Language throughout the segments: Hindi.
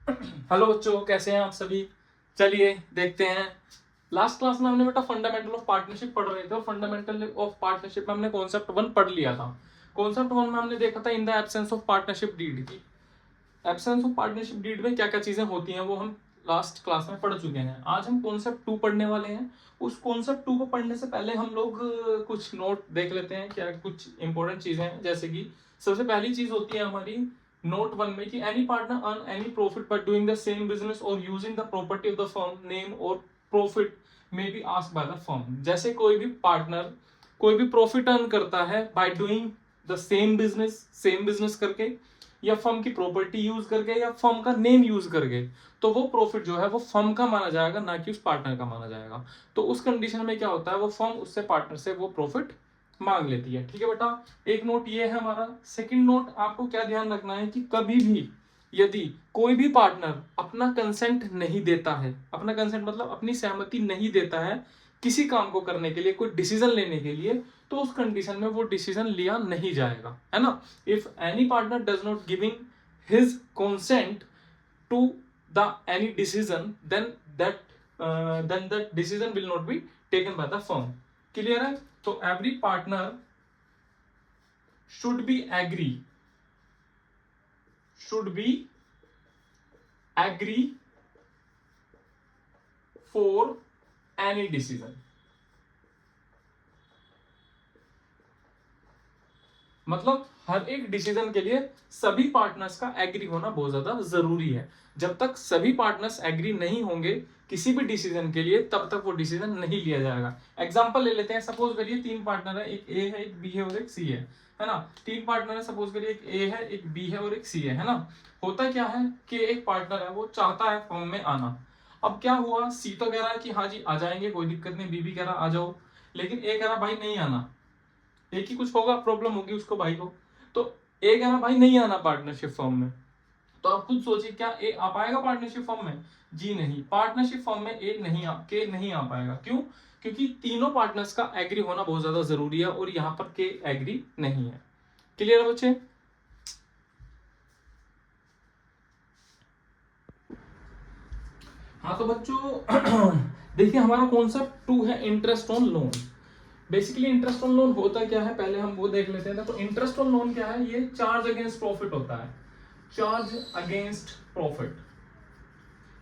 हेलो बच्चों, कैसे हैं आप सभी। चलिए देखते हैं। लास्ट क्लास में हमने बेटा फंडामेंटल ऑफ पार्टनरशिप पढ़ रहे थे और फंडामेंटल ऑफ पार्टनरशिप में हमने कॉन्सेप्ट 1 पढ़ लिया था। कॉन्सेप्ट 1 में हमने देखा था in the absence of partnership deed की। एब्सेंस ऑफ पार्टनरशिप डीड में क्या क्या चीजें होती हैं वो हम लास्ट क्लास में पढ़ चुके हैं। आज हम कॉन्सेप्ट 2 पढ़ने वाले हैं। उस कॉन्सेप्ट 2 को पढ़ने से पहले हम लोग कुछ नोट देख लेते हैं, क्या कुछ इंपॉर्टेंट चीजें हैं। जैसे कि सबसे पहली चीज होती है हमारी नोट 1 में कि any partner earn any profit by doing the same business और using the property of the firm name और profit may be asked by the firm. जैसे कोई भी पार्टनर कोई भी प्रॉफिट अर्न करता है bye doing the same business करके, या फर्म की प्रॉपर्टी यूज करके, या फर्म का नेम यूज करके, तो वो प्रॉफिट जो है वो फर्म का माना जाएगा, ना कि उस पार्टनर का माना जाएगा। तो उस कंडीशन में क्या होता है, वो फर्म उससे पार्टनर से वो प्रॉफिट मांग लेती है। ठीक है बेटा, एक नोट ये है हमारा। सेकंड नोट आपको क्या ध्यान रखना है कि कभी भी यदि कोई भी पार्टनर अपना कंसेंट नहीं देता है, अपना कंसेंट मतलब अपनी सहमति नहीं देता है किसी काम को करने के लिए, कोई डिसीजन लेने के लिए, तो उस कंडीशन में वो डिसीजन लिया नहीं जाएगा, है ना। If any partner does not giving his consent to the any decision, then that decision will not be taken by the firm. Clear है। तो every partner should be agree for any decision। मतलब हर एक डिसीजन के लिए सभी पार्टनर्स का एग्री होना बहुत ज्यादा जरूरी है। जब तक सभी पार्टनर्स एग्री नहीं होंगे किसी भी डिसीजन के लिए, तब तक वो डिसीजन नहीं लिया जाएगा। एग्जांपल ले लेते हैं। सपोज करिए 3 पार्टनर है, एक ए है, एक बी है और एक सी है ना। 3 पार्टनर है, सपोज करिए एक ए है, एक बी है और एक सी है ना। होता क्या है कि एक पार्टनर है वो चाहता है फर्म में आना। अब क्या हुआ, सी तो कह रहा है कि हाँ जी आ जाएंगे, कोई दिक्कत नहीं, बी भी कह रहा आ जाओ, लेकिन ए कह रहा भाई नहीं आना। एक ही कुछ होगा, प्रॉब्लम होगी उसको भाई को। तो ए कह रहा भाई नहीं आना पार्टनरशिप फर्म में। तो आप खुद सोचिए, क्या ए आ पाएगा पार्टनरशिप फर्म में? जी नहीं, पार्टनरशिप फर्म में ए नहीं आ पाएगा। क्यों? क्योंकि तीनों पार्टनर्स का एग्री होना बहुत ज्यादा जरूरी है और यहाँ पर के एग्री नहीं है। क्लियर है बच्चे? हाँ तो बच्चों देखिए हमारा कॉन्सेप्ट 2 है interest on loan. Basically interest on loan होता क्या है पहले हम वो देख लेते हैं। तो इंटरेस्ट ऑन लोन क्या है, ये चार्ज अगेंस्ट प्रॉफिट होता है। चार्ज अगेंस्ट प्रॉफिट,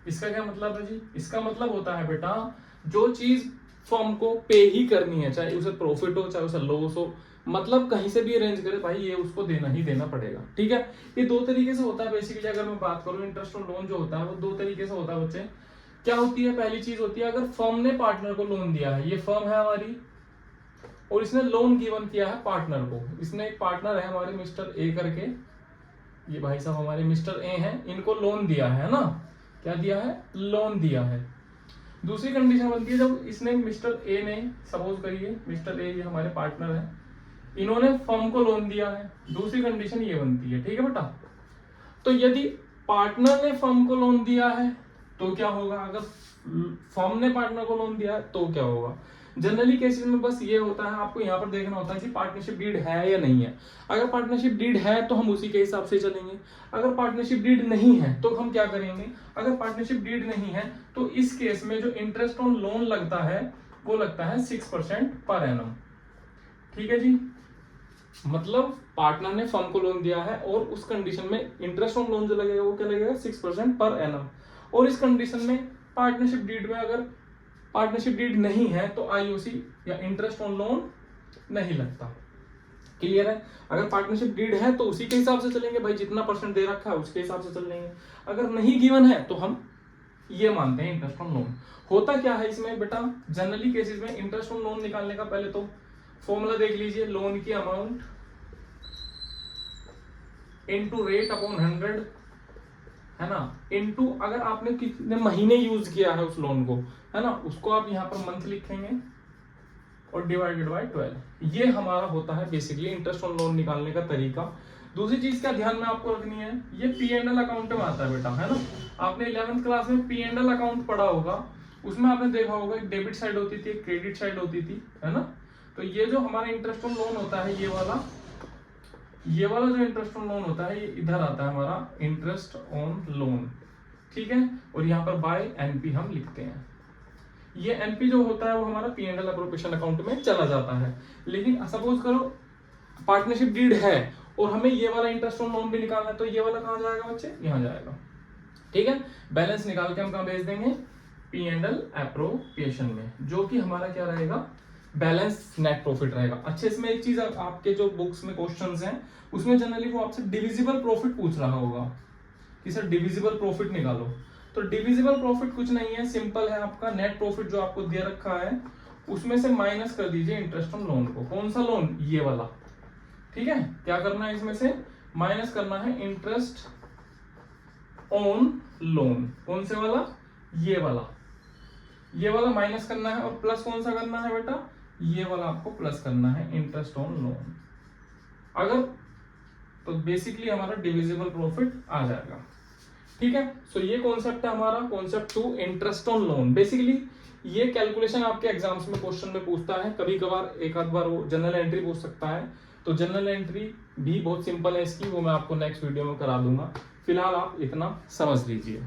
इसका क्या मतलब है जी? इसका मतलब होता है बेटा, जो चीज फर्म को पे ही करनी है, चाहे उसे प्रॉफिट हो चाहे उसे लॉस हो, मतलब कहीं से भी अरेंज करे भाई, ये उसको देना ही देना पड़ेगा। ठीक है, ये दो तरीके से होता है। बेसिकली अगर मैं बात करूं, इंटरेस्ट ऑन लोन जो होता है वो दो तरीके से होता है बच्चे। क्या होती है, पहली चीज होती है अगर फर्म ने पार्टनर को लोन दिया है, ये फर्म है हमारी और इसने लोन गिवन किया है पार्टनर को। इसने एक पार्टनर है हमारे मिस्टर ए करके, ये भाई साहब हमारे मिस्टर ए हैं, इनको लोन दिया है ना। क्या दिया है? लोन दिया है। दूसरी कंडीशन बनती है जब इसने मिस्टर ए ने, सपोज करिए मिस्टर ए ये हमारे पार्टनर है, इन्होंने फर्म को लोन दिया है। दूसरी कंडीशन ये बनती है। ठीक है बेटा, तो यदि पार्टनर ने फर्म को लोन दिया है तो क्या होगा, अगर फर्म ने पार्टनर को लोन दिया है तो क्या होगा। जनरली केसेस में बस ये होता है, आपको यहाँ पर देखना होता है कि पार्टनरशिप डीड है या नहीं है। अगर पार्टनरशिप डीड है तो हम उसी के हिसाब से चलेंगे। अगर पार्टनरशिप डीड नहीं है तो हम क्या करेंगे? अगर पार्टनरशिप डीड नहीं है तो इस केस में जो इंटरेस्ट ऑन लोन लगता है वो लगता है 6% पर एनम। ठीक है जी, मतलब पार्टनर ने फर्म को लोन दिया है और उस कंडीशन में इंटरेस्ट ऑन लोन जो लगेगा वो क्या लगेगा? 6% पर एनम। और इस कंडीशन में पार्टनरशिप डीड में अगर पार्टनरशिप डीड नहीं है तो आईओसी या इंटरेस्ट ऑन लोन नहीं लगता। क्लियर है? अगर पार्टनरशिप डीड है तो उसी के हिसाब से चलेंगे भाई, जितना परसेंट दे रखा है उसके हिसाब से चल लेंगे। अगर नहीं गिवन है तो हम ये मानते हैं इंटरेस्ट ऑन लोन। होता क्या है इसमें बेटा, जनरली केसेस में इंटरेस्ट ऑन लोन निकालने का पहले तो फॉर्मूला देख लीजिए, लोन की अमाउंट इनटू रेट अपॉन 100, है ना, इनटू अगर आपने कितने महीने यूज किया है उस लोन को, है ना, उसको आप यहाँ पर मंथ लिखेंगे और डिवाइडेड बाय 12। ये हमारा होता है बेसिकली इंटरेस्ट ऑन लोन निकालने का तरीका। दूसरी चीज क्या ध्यान में आपको रखनी है, ये P&L अकाउंट में आता है बेटा, है ना। आपने 11th क्लास में P&L अकाउंट पढ़ा होगा, उसमें आपने देखा होगा एक डेबिट साइड होती थी, एक क्रेडिट साइड होती थी, है ना। तो ये जो हमारा इंटरेस्ट ऑन लोन होता है, ये वाला जो इंटरेस्ट ऑन लोन होता है, ये इधर आता है हमारा इंटरेस्ट ऑन लोन। ठीक है, और यहाँ पर बाय एनपी हम लिखते हैं। ये एनपी जो होता है वो हमारा P and L appropriation account में चला जाता है। लेकिन सपोज करो पार्टनरशिप डीड है और हमें ये वाला इंटरेस्ट ऑन लोन भी निकालना है, तो ये वाला कहाँ जाएगा बच्चे, यहाँ जाएगा। ठीक है, बैलेंस निकाल के हम कहाँ भेज देंगे, पी एंड एल अप्रोप्रिएशन में, जो कि हमारा क्या रहेगा, बैलेंस नेट प्रॉफिट रहेगा। अच्छे, इसमें एक चीज आपके जो बुक्स में क्वेश्चंस हैं उसमें जनरली वो आपसे डिविजिबल प्रॉफिट पूछ रहा होगा कि सर डिविजिबल प्रॉफिट निकालो। तो डिविजिबल प्रॉफिट कुछ नहीं है, सिंपल है, आपका नेट प्रॉफिट जो आपको दे रखा है उसमें से माइनस कर दीजिए इंटरेस्ट ऑन लोन को। कौन सा लोन, ये वाला। ठीक है, क्या करना है, इसमें से माइनस करना है इंटरेस्ट ऑन लोन। कौन से वाला, ये वाला, ये वाला माइनस करना है, और प्लस कौन सा करना है बेटा, ये वाला आपको प्लस करना है इंटरेस्ट ऑन लोन। अगर तो बेसिकली हमारा डिविजिबल प्रॉफिट आ जाएगा। ठीक है, सो ये कॉन्सेप्ट है हमारा concept 2 interest on loan. Basically ये कैलकुलेशन आपके एग्जाम्स में क्वेश्चन में पूछता है, कभी कभार एक आध बार वो जनरल एंट्री पूछ सकता है। तो जनरल एंट्री भी बहुत सिंपल है इसकी, वो मैं आपको नेक्स्ट वीडियो में करा दूंगा। फिलहाल आप इतना समझ लीजिए।